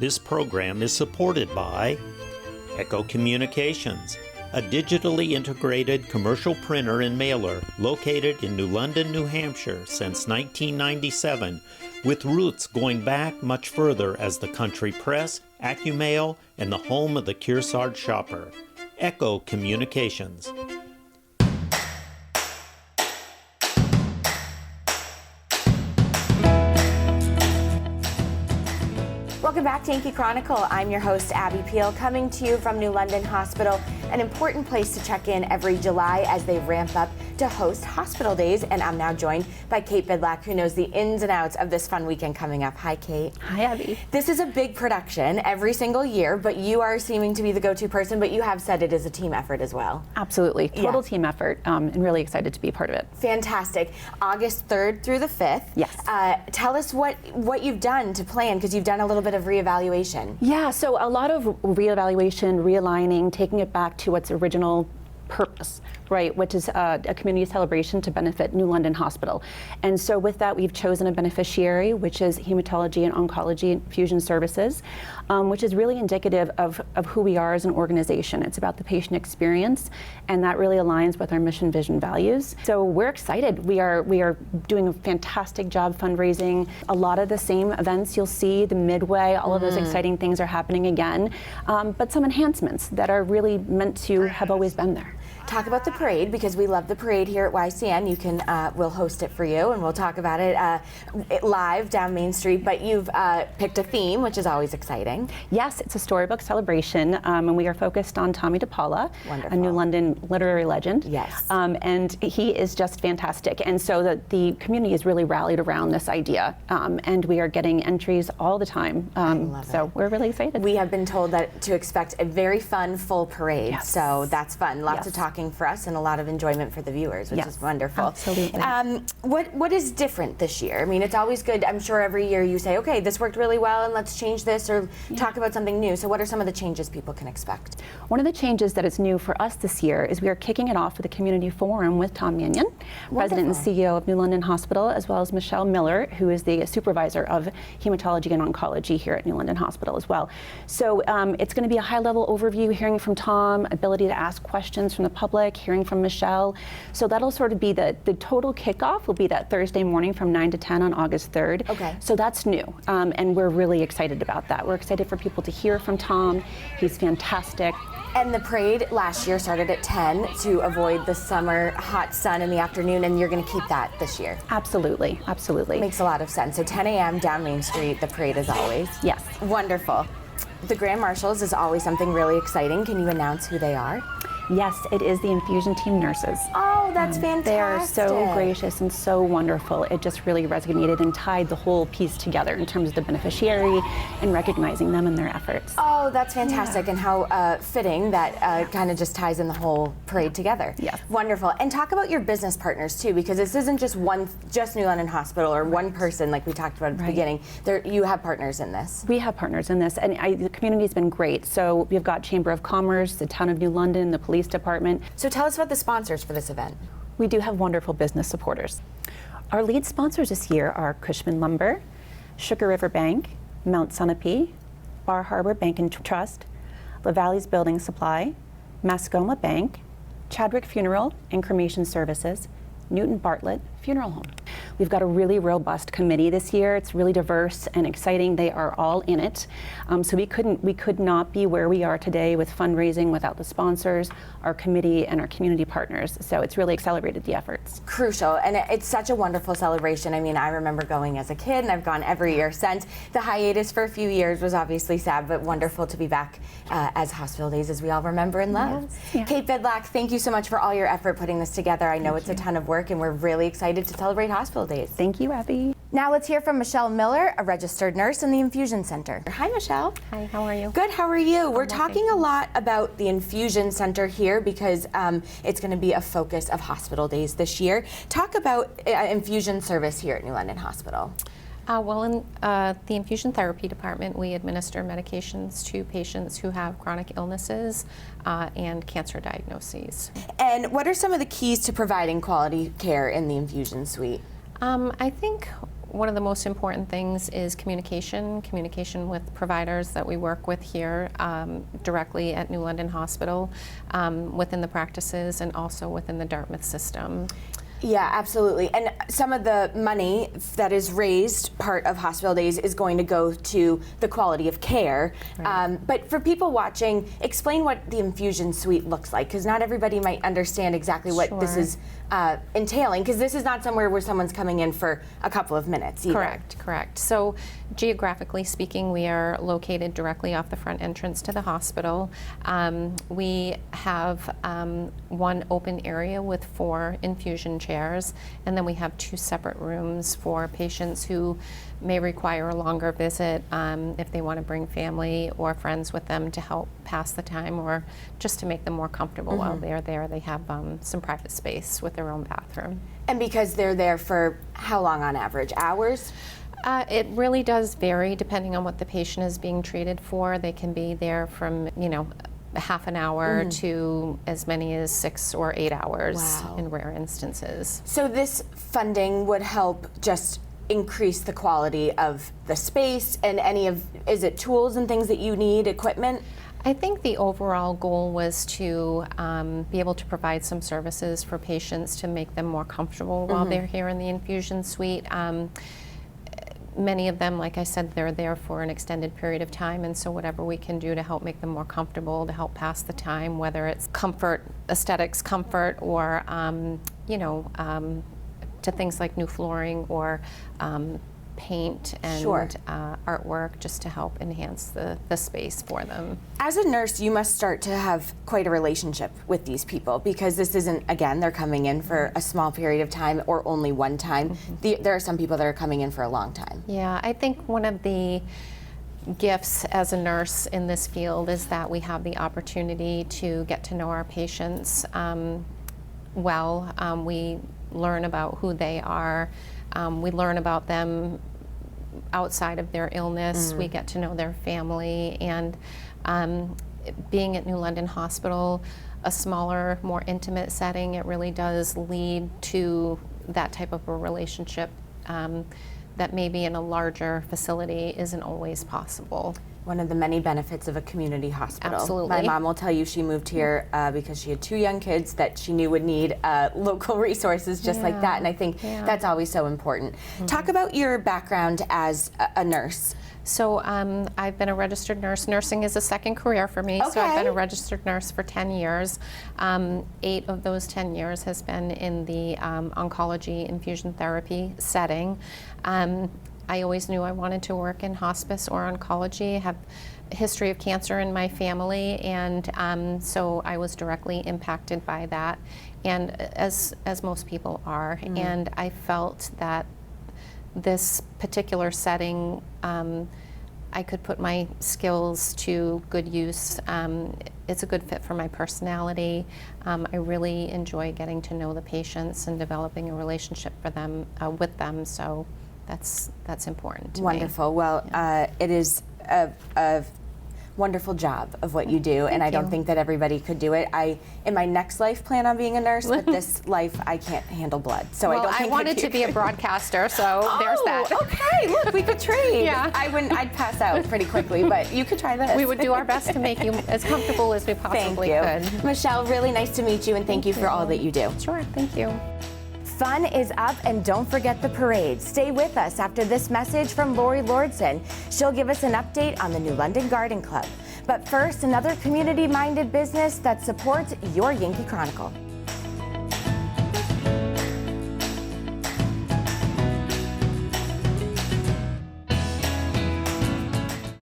This program is supported by Echo Communications, a digitally integrated commercial printer and mailer located in New London, New Hampshire since 1997, with roots going back much further as the country press, AccuMail, and the home of the Kearsarge shopper. Echo Communications. Welcome back to Yankee Chronicle. I'm your host, Abby Peel, coming to you from New London Hospital, an important place to check in every July as they ramp up to host hospital days. And I'm now joined by Kate Bidlack, who knows the ins and outs of this fun weekend coming up. Hi, Kate. Hi, Abby. This is a big production every single year, but you are seeming to be the go-to person, but you have said it is a team effort as well. Absolutely. Total team effort, and really excited to be a part of it. Fantastic. August 3rd through the 5th. Yes. Tell us what you've done to plan, because you've done a little bit of reevaluation. Yeah, so a lot of reevaluation, realigning, taking it back to its original purpose, right, which is a community celebration to benefit New London Hospital. And so with that, we've chosen a beneficiary, which is Hematology and Oncology Infusion Services, which is really indicative of who we are as an organization. It's about the patient experience, and that really aligns with our mission, vision, values. So we're excited. We are doing a fantastic job fundraising. A lot of the same events you'll see, the midway, all of those exciting things are happening again, but some enhancements that are really meant to have always been there. Talk about the parade, because we love the parade here at YCN. You can, we'll host it for you, and we'll talk about it live down Main Street. But you've picked a theme, which is always exciting. Yes, it's a storybook celebration, and we are focused on Tommy DePaula, a New London literary legend. Yes. And he is just fantastic. And so the community is really rallied around this idea, and we are getting entries all the time. So we're really excited. We have been told that to expect a very fun, full parade. Yes. So that's fun. Lots of talking for us and a lot of enjoyment for the viewers, which is wonderful. Absolutely. What is different this year? I mean, it's always good. I'm sure every year you say, okay, this worked really well, and let's change this or talk about something new. So what are some of the changes people can expect? One of the changes that is new for us this year is we are kicking it off with a community forum with Tom Mannion, President and CEO of New London Hospital, as well as Michelle Miller, who is the supervisor of hematology and oncology here at New London Hospital as well. So it's going to be a high-level overview, hearing from Tom, ability to ask questions from the public, hearing from Michelle. So that'll sort of be the total kickoff will be that Thursday morning from 9 to 10 on August 3rd. Okay. So that's new, and we're really excited about that. We're excited for people to hear from Tom. He's fantastic. And the parade last year started at 10 to avoid the summer hot sun in the afternoon, and you're going to keep that this year. Absolutely, absolutely. Makes a lot of sense. So 10 a.m. down Main Street, the parade as always. Yes. Wonderful. The Grand Marshals is always something really exciting. Can you announce who they are? Yes, it is the infusion team nurses. Oh, that's fantastic. They are so gracious and so wonderful. It just really resonated and tied the whole piece together in terms of the beneficiary and recognizing them and their efforts. Oh, that's fantastic, and how fitting that kind of just ties in the whole parade together. Yes. Wonderful. And talk about your business partners too, because this isn't just New London Hospital or one person like we talked about at the beginning. You have partners in this. We have partners in this, and the community's been great. So we've got Chamber of Commerce, the Town of New London, the Police Department. So tell us about the sponsors for this event. We do have wonderful business supporters. Our lead sponsors this year are Cushman Lumber, Sugar River Bank, Mount Sunapee, Bar Harbor Bank and Trust, La Valley's Building Supply, Mascoma Bank, Chadwick Funeral and Cremation Services, Newton Bartlett Funeral Home. We've got a really robust committee this year. It's really diverse and exciting. They are all in it. So we could not be where we are today with fundraising without the sponsors, our committee, and our community partners. So it's really accelerated the efforts. Crucial, and it's such a wonderful celebration. I mean, I remember going as a kid, and I've gone every year since. The hiatus for a few years was obviously sad, but wonderful to be back as hospital days, as we all remember and love. Yes. Yeah. Kate Bidlack, thank you so much for all your effort putting this together. I know it's a ton of work, and we're really excited to celebrate hospital days. Thank you, Abby. Now let's hear from Michelle Miller, a registered nurse in the Infusion Center. Hi, Michelle. Hi, how are you? Good, how are you? We're talking a lot about the Infusion Center here because it's going to be a focus of hospital days this year. Talk about infusion service here at New London Hospital. Well, in the infusion therapy department, we administer medications to patients who have chronic illnesses and cancer diagnoses. And what are some of the keys to providing quality care in the infusion suite? I think one of the most important things is communication with providers that we work with here directly at New London Hospital, within the practices and also within the Dartmouth system. Yeah, absolutely. And some of the money that is raised, part of Hospital Days, is going to go to the quality of care. Right. But for people watching, explain what the infusion suite looks like, because not everybody might understand exactly what this Sure. is entailing, because this is not somewhere where someone's coming in for a couple of minutes either. Correct. So geographically speaking, we are located directly off the front entrance to the hospital. We have one open area with 4 infusion chairs, and then we have 2 separate rooms for patients who may require a longer visit if they want to bring family or friends with them to help pass the time, or just to make them more comfortable while they're there. They have some private space with their own bathroom. And because they're there for how long on average? Hours? It really does vary depending on what the patient is being treated for. They can be there from, half an hour to as many as 6 or 8 hours Wow. in rare instances. So this funding would help just increase the quality of the space and is it tools and things that you need, equipment? I think the overall goal was to be able to provide some services for patients to make them more comfortable while they're here in the infusion suite. Many of them, like I said, they're there for an extended period of time, and so whatever we can do to help make them more comfortable, to help pass the time, whether it's comfort, aesthetics comfort, or to things like new flooring or paint and Sure. artwork, just to help enhance the space for them. As a nurse, you must start to have quite a relationship with these people, because this isn't, again, they're coming in for a small period of time or only one time. There are some people that are coming in for a long time. Yeah, I think one of the gifts as a nurse in this field is that we have the opportunity to get to know our patients well. We learn about who they are. We learn about them outside of their illness. We get to know their family. And being at New London Hospital, a smaller, more intimate setting, it really does lead to that type of a relationship that maybe in a larger facility isn't always possible. One of the many benefits of a community hospital. Absolutely. My mom will tell you she moved here because she had 2 young kids that she knew would need local resources just like that, and I think that's always so important. Talk about your background as a nurse. So I've been a registered nurse. Nursing is a second career for me, so I've been a registered nurse for 10 years. 8 of those 10 years has been in the oncology infusion therapy setting. I always knew I wanted to work in hospice or oncology. I have a history of cancer in my family, and so I was directly impacted by that, and as most people are. And I felt that this particular setting, I could put my skills to good use. It's a good fit for my personality. I really enjoy getting to know the patients and developing a relationship for them with them. So that's important to me. Wonderful. Well, it is a wonderful job of what you do, and I don't think that everybody could do it. I, in my next life, plan on being a nurse, but this life, I can't handle blood, so I don't think I wanted to be a broadcaster, so there's that. Okay, look, we could trade. Yeah. I'd pass out pretty quickly, but you could try this. We would do our best to make you as comfortable as we possibly Thank you. could. Michelle, really nice to meet you, and thank you for all that you do. Sure, thank you. Fun is up, and don't forget the parade. Stay with us after this message from Lori Lordson. She'll give us an update on the New London Garden Club. But first, another community-minded business that supports your Yankee Chronicle.